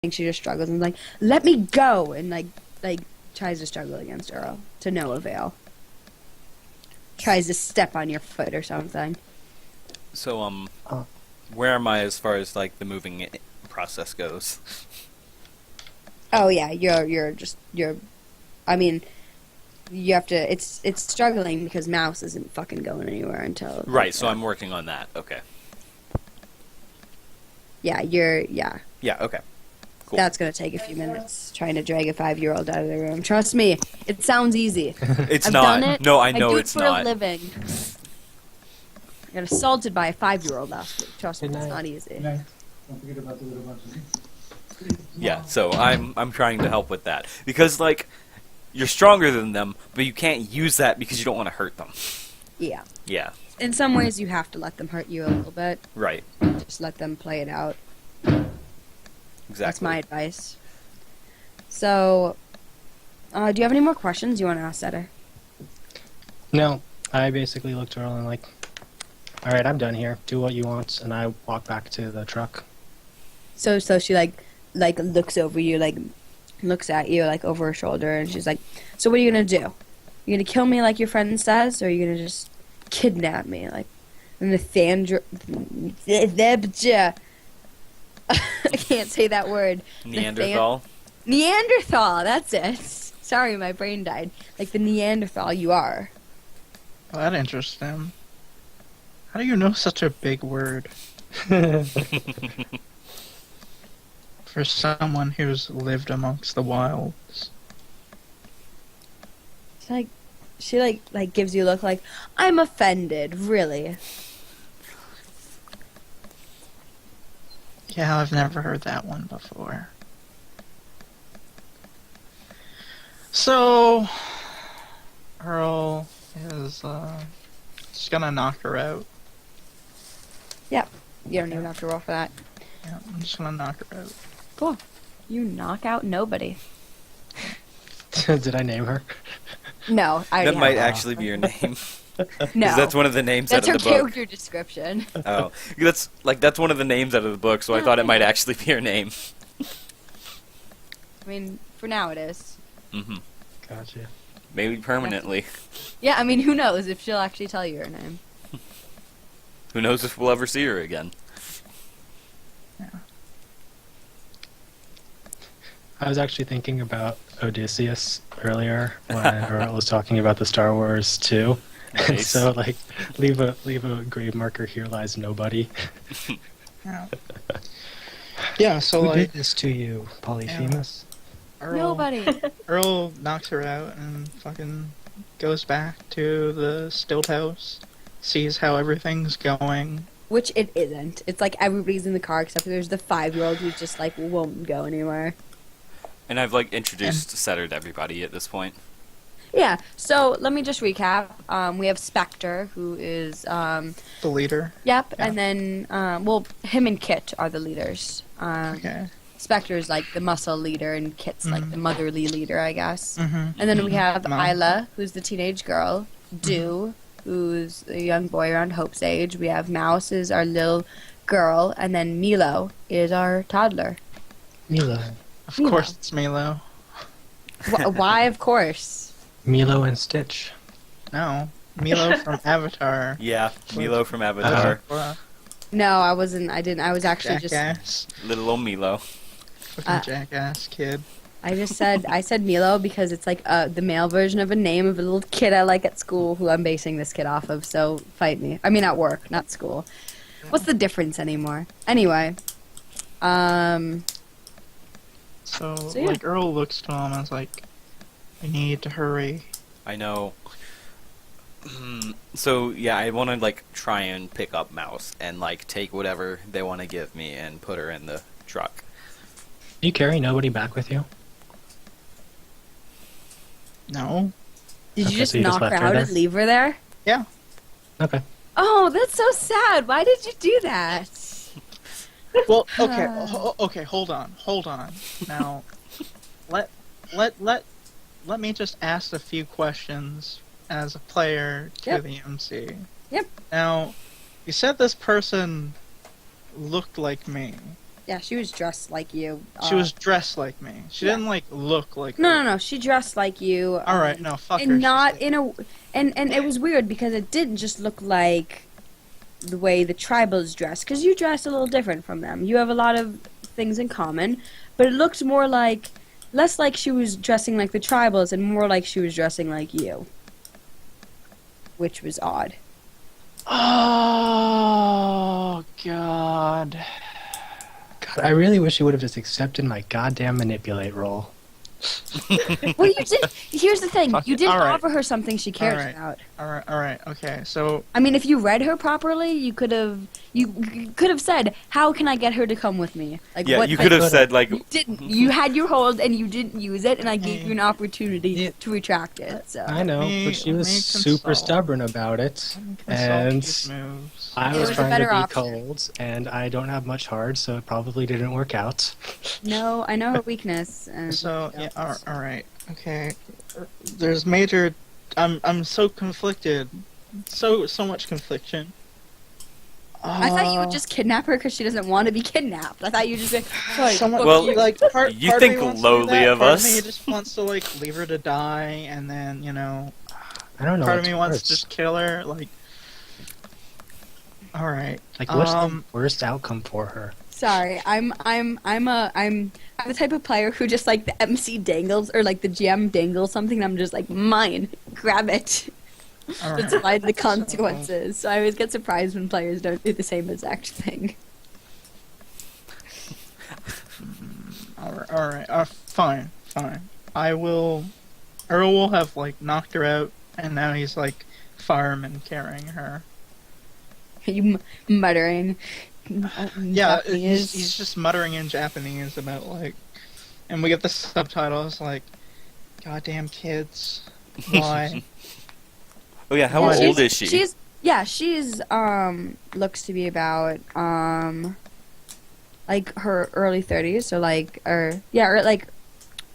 think she just struggles and like, let me go, and like tries to struggle against Earl to no avail. Tries to step on your foot or something. So, Oh. where am I as far as like the moving process goes? Oh yeah, you're. I mean, you have to. It's struggling because Mouse isn't fucking going anywhere until. Right. So I'm working on that. Okay. Yeah, yeah. Yeah. Okay. Cool. That's gonna take a few minutes trying to drag a 5-year-old out of the room. Trust me, it sounds easy. It's I've not. done it. No, I know do it's it for not. a living. I got assaulted by a 5-year-old last week. Trust me, Good it's night. not easy. Night. Don't forget about the little bunch. Yeah. So I'm trying to help with that because like you're stronger than them, but you can't use that because you don't want to hurt them. Yeah. Yeah. In some ways, you have to let them hurt you a little bit. Right. Just let them play it out. Exactly. That's my advice. So, do you have any more questions you want to ask Setter? No, I basically looked around and like, all right, I'm done here. Do what you want, and I walk back to the truck. So she like looks over you, like looks at you like over her shoulder, and she's like, "So what are you gonna do? You gonna kill me like your friend says, or are you gonna just kidnap me like Nathaniel?" I can't say that word. Neanderthal. Neanderthal. That's it. Sorry, my brain died. Like the Neanderthal you are. Well, that interests him. How do you know such a big word for someone who's lived amongst the wilds? She like gives you a look like, I'm offended, really. Yeah, I've never heard that one before. So, Earl is just gonna knock her out. You don't even have to roll for that. Yeah, I'm just gonna knock her out. Cool. You knock out nobody. Did I name her? No, I That already might have actually be your name. it. 'Cause No. that's one of the names That's out her of the book. character description. Oh, that's one of the names out of the book. So I thought it might actually be your name. I mean, for now it is. Hmm. Gotcha. Maybe permanently. Yeah, I mean, who knows if she'll actually tell you her name. Who knows if we'll ever see her again? I was actually thinking about Odysseus earlier when Earl was talking about the Star Wars 2. And Nice. so, like, leave a grave marker. Here lies nobody. Yeah. Yeah, so Who like did this to you, Polyphemus? Nobody. Earl knocks her out and fucking goes back to the stilt house, sees how everything's going. Which it isn't. It's like everybody's in the car except for there's the 5-year-old who's just like won't go anywhere. And I've like introduced Setter to everybody at this point. Yeah, so let me just recap. We have Spectre, who is, The leader. yep, Yeah. and then, well, him and Kit are the leaders. Okay. Spectre's like the muscle leader, and Kit's like the motherly leader, I guess. Mm-hmm. And then we have Mom. Isla, who's the teenage girl. Dew, who's a young boy around Hope's age. We have Mouse, is our little girl. And then Milo is our toddler. Milo. Of Milo. course it's Milo. Why, of course? Milo and Stitch. No. Milo from Avatar. Yeah, Milo from Avatar. No, I wasn't. I didn't. I was actually just. Jackass. Little old Milo. Fucking jackass kid. I just said. I said Milo because it's like the male version of a name of a little kid I like at school who I'm basing this kid off of. So fight me. I mean, at work, not school. What's the difference anymore? Anyway. So, yeah. like, Earl looks to him and is like, I need to hurry. I know. So yeah, I want to like try and pick up Mouse and like take whatever they want to give me and put her in the truck. Do you carry nobody back with you? No? Did Okay, you just so you just knock her left her out there? and leave her there? Yeah. Okay. Oh, that's so sad. Why did you do that? Well, okay, okay, hold on. Now, let me just ask a few questions as a player to Yep. the MC. Yep. Now, you said this person looked like me. Yeah, she was dressed like you. She was dressed like me. She yeah. didn't like look like. No. She dressed like you. All right, no, fuck her. And not she's in a. And it was weird because it didn't just look like the way the tribals dress, because you dress a little different from them. You have a lot of things in common, but it looked more like, less like she was dressing like the tribals and more like she was dressing like you, which was odd. Oh God. God, I really wish you would have just accepted my goddamn manipulate role. Well, you did. Here's the thing: Fuck you it. didn't All right. offer her something she cares All right. about. All right, okay. So I mean, if you read her properly, you could have said, "How can I get her to come with me?" Like, Yeah, what you could have could've. said like, You didn't. You had your hold, and you didn't use it, and I gave you an opportunity Yeah. to retract it. So I know, me- but she was me super consult. stubborn about it. consult And these moves. I It was was a trying to better be option. cold, and I don't have much heart, so it probably didn't work out. no, I know her weakness. And So yeah, all right, okay. There's major. I'm so conflicted. So much confliction. I thought you would just kidnap her because she doesn't want to be kidnapped. I thought you would just be like, Someone, fuck Well, you. like part. you part think of me wants to do lowly that, of part us. Of me just wants to like leave her to die, and then I don't know. part of what's me wants worse. to just kill her. Like, all right. Like, what's the Um, worst outcome for her? Sorry, I'm the type of player who just like the MC dangles or like the GM dangles something. And I'm just like, mine, grab it. all That's right. why the consequences. So I always get surprised when players don't do the same exact thing. All right. Fine. I will. Earl will have like knocked her out, and now he's like fireman carrying her. You muttering. Yeah, Japanese. he's just muttering in Japanese about like, and we get the subtitles like, "Goddamn kids, why?" oh yeah, how Yeah, old is she? She's looks to be about like her early 30s, so like or like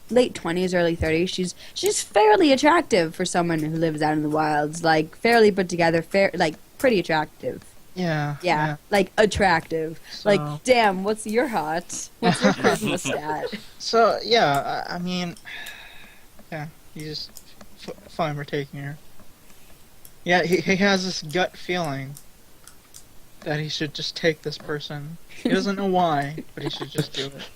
late 20s, early 30s. She's fairly attractive for someone who lives out in the wilds, like fairly put together, like pretty attractive. Yeah. Yeah, like attractive. So, Like, damn, what's your hot? What's your charisma stat? so yeah, I mean, yeah, he's fine. We're taking her. Yeah, he has this gut feeling that he should just take this person. He doesn't know why, but he should just do it.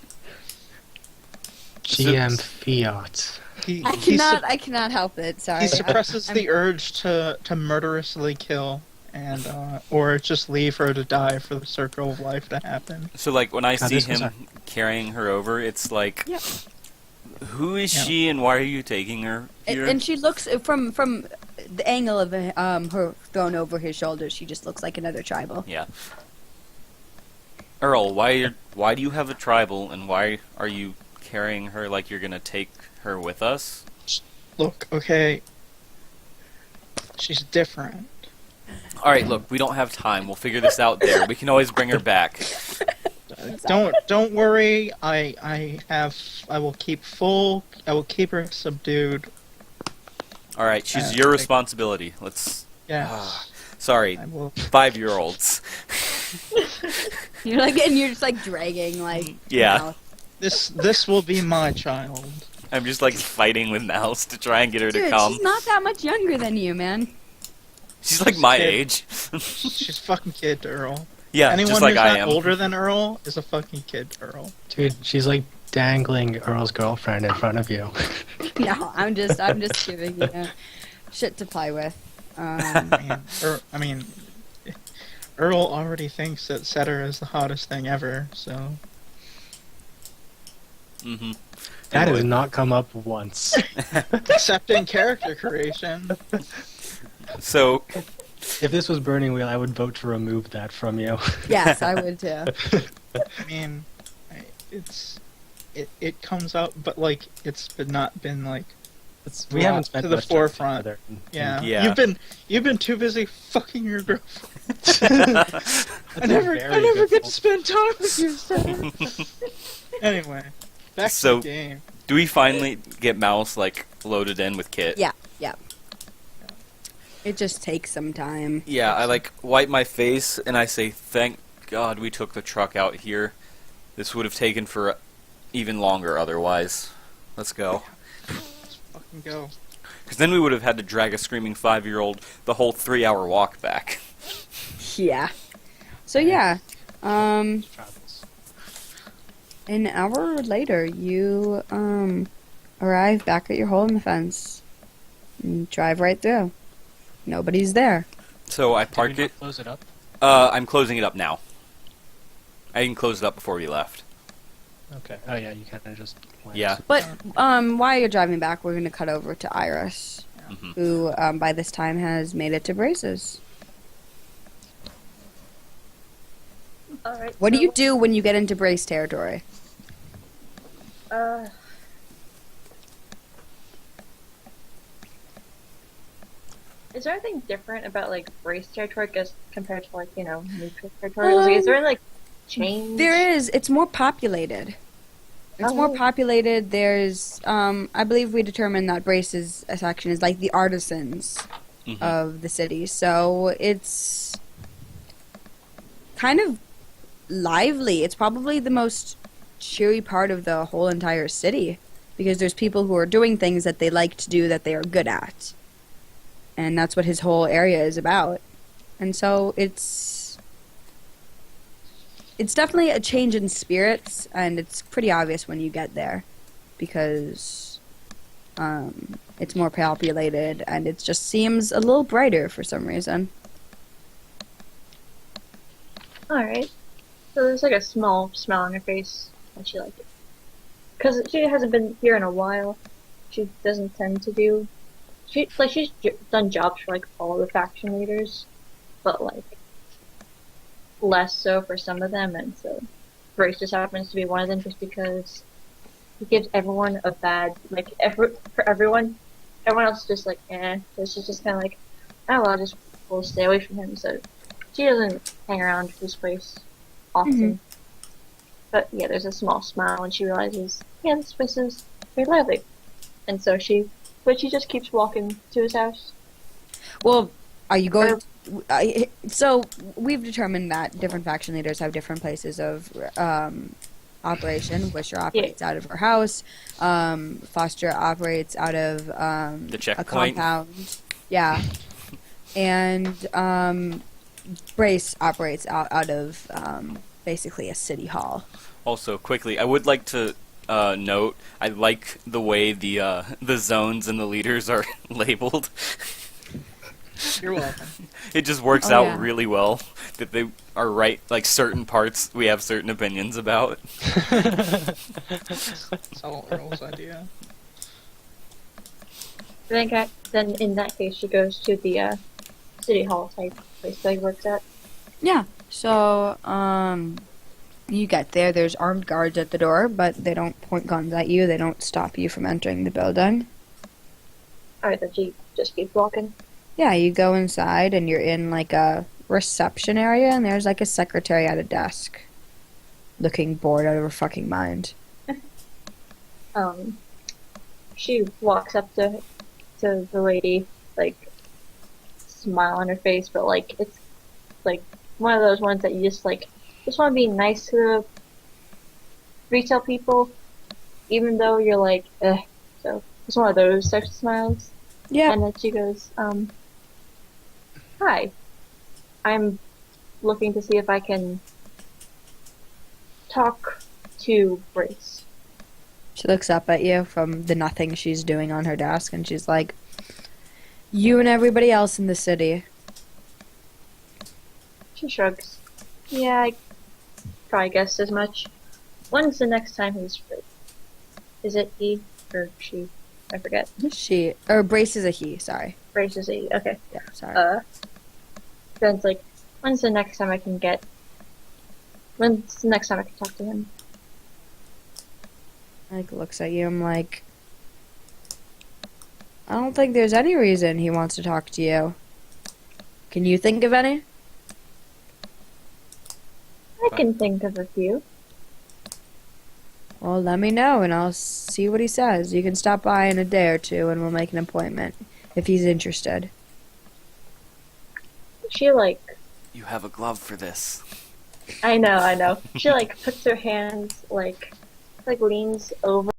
GM Fiat. He, I he sup- cannot help it. Sorry. He suppresses I'm- the urge to murderously kill, and or just leave her to die for the circle of life to happen. So like when I God, see this was him carrying her over, it's like, Yeah. who is Yeah. she and why are you taking her here? And she looks from the angle of her thrown over his shoulders. She just looks like another tribal. Yeah. Earl, why do you have a tribal and why are you carrying her like you're gonna take her with us? Look, okay, she's different. All right, look, we don't have time. We'll figure this out there. We can always bring her back. Don't worry. I will keep her subdued. All right, she's Uh, your like- responsibility. Let's. Yes, Sorry, I will. 5-year-olds. You're just like dragging like. Yeah. mouth. This will be my child. I'm just like fighting with Mouse to try and get her to Dude, come. she's not that much younger than you, man. She's like my Kid. age. She's a fucking kid to Earl. Yeah, Anyone just like who's I not am. older than Earl is a fucking kid to Earl. Dude, she's like dangling Earl's girlfriend in front of you. No, I'm just giving you shit to play with. I mean, Earl already thinks that Setter is the hottest thing ever. So Mm-hmm. That has not come up once. except in character creation. So, If this was Burning Wheel, I would vote to remove that from you. Yes, I would too. I mean, it comes up, but like it's not been like We haven't spent to the much time forefront. together. yeah. Yeah. You've been too busy fucking your girlfriend. I never get to spend time with you. Setter. Anyway, back So- to the game. do we finally get Mouse like loaded in with Kit? Yeah. It just takes some time. Yeah, I like wipe my face and I say, "Thank God we took the truck out here. This would have taken for even longer otherwise. Let's go. Let's fucking go. Because then we would have had to drag a screaming 5-year-old the whole 3-hour walk back. Yeah. So yeah, Travels. an hour later, you arrive back at your hole in the fence and drive right through. Nobody's there. So I Did we parked not it. close it up? I'm closing it up now. I didn't close it up before we left. Okay. Oh yeah, you kind of just went. Yeah. But while you're driving back, we're gonna cut over to Iris, Mhm. who by this time has made it to Braces. Alright. What do you do when you get into Brace territory? Is there anything different about like race territory as compared to like, neutral territory? Like, is there any like change? There is. It's more populated. It's more Oh. populated. There's, I believe we determined that Braces section is like the artisans Mhm. of the city. So it's kind of lively. It's probably the most cheery part of the whole entire city because there's people who are doing things that they like to do that they are good at. And that's what his whole area is about. And so it's definitely a change in spirits, and it's pretty obvious when you get there because it's more populated and it just seems a little brighter for some reason. Alright. So there's like a small smile on her face and she like it. Because she hasn't been here in a while. She doesn't tend to do. She's done jobs for like all the faction leaders, but like less so for some of them, and so Grace just happens to be one of them just because he gives everyone a bad for everyone else is just like so she's just kind of like, oh well, we'll stay away from him. So she doesn't hang around this place often. But yeah, there's a small smile when she realizes, yeah, this place is very lively, and so she just keeps walking to his house. Well, are you going? So we've determined that different faction leaders have different places of operation. Wisher operates out of her house. Foster operates out of The a checkpoint. compound. Yeah, and Brace operates out of basically a city hall. Also, quickly, I would like to note, I like the way the zones and the leaders are labeled. You're welcome. It just works Oh, out yeah. really well that they are right. Like certain parts, we have certain opinions about. It's all Earl's idea. Then in that case, she goes to the city hall type place that he works at. Yeah. So you get there. There's armed guards at the door, but they don't point guns at you. They don't stop you from entering the building. Alright, then she just keeps walking. Yeah, you go inside and you're in like a reception area, and there's like a secretary at a desk, looking bored out of her fucking mind. She walks up to the lady, like, smile on her face, but like it's like one of those ones that you just want to be nice to the retail people, even though you're like, eh. So it's one of those types of smiles. Yeah. And then she goes, hi. I'm looking to see if I can talk to Brace. She looks up at you from the nothing she's doing on her desk, and she's like, you and everybody else in the city. She shrugs. Yeah, I probably guessed as much. When's the next time he's free? Is it he or she? I forget. Brace is a he, sorry. Brace is a he. Okay. Yeah, sorry. Ben's like, when's the next time I can talk to him? Like, looks at you, I'm like, I don't think there's any reason he wants to talk to you. Can you think of any? I can think of a few. Well, let me know, and I'll see what he says. You can stop by in a day or two, and we'll make an appointment, if he's interested. She like, You have a glove for this. I know. She like puts her hands like leans over